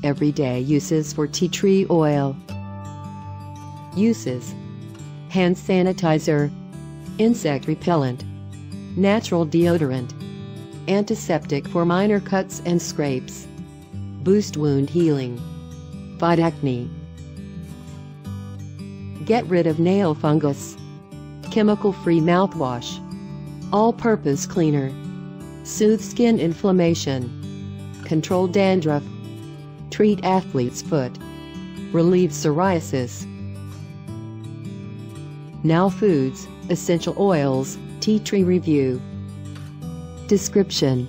Everyday uses for tea tree oil. Uses: hand sanitizer, insect repellent, natural deodorant, antiseptic for minor cuts and scrapes, boost wound healing, fight acne, get rid of nail fungus, chemical-free mouthwash, all-purpose cleaner, soothe skin inflammation, control dandruff, treat athlete's foot, relieve psoriasis. Now foods, essential oils, tea tree review. Description: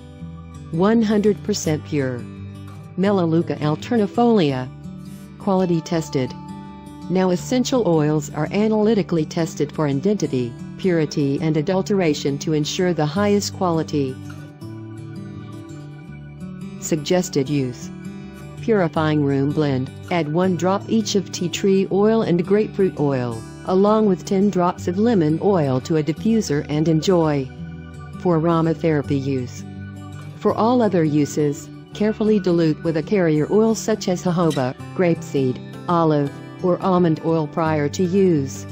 100% pure. Melaleuca Alternifolia. Quality tested. Now essential oils are analytically tested for indentity, purity and adulteration to ensure the highest quality. Suggested use: Purifying Room Blend, add 1 drop each of tea tree oil and grapefruit oil, along with 10 drops of lemon oil to a diffuser and enjoy. For aromatherapy use. For all other uses, carefully dilute with a carrier oil such as jojoba, grapeseed, olive, or almond oil prior to use.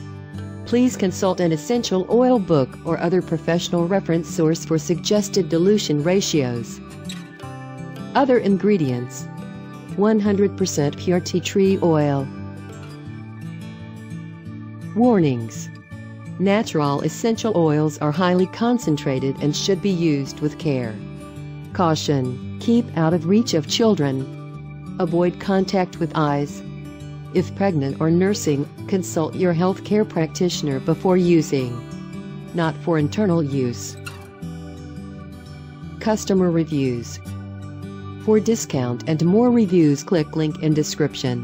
Please consult an essential oil book or other professional reference source for suggested dilution ratios. Other ingredients: 100% pure tea tree oil. Warnings: natural essential oils are highly concentrated and should be used with care. Caution: keep out of reach of children. Avoid contact with eyes. If pregnant or nursing, consult your healthcare practitioner before using. Not for internal use. Customer reviews. For discount and more reviews, click link in description.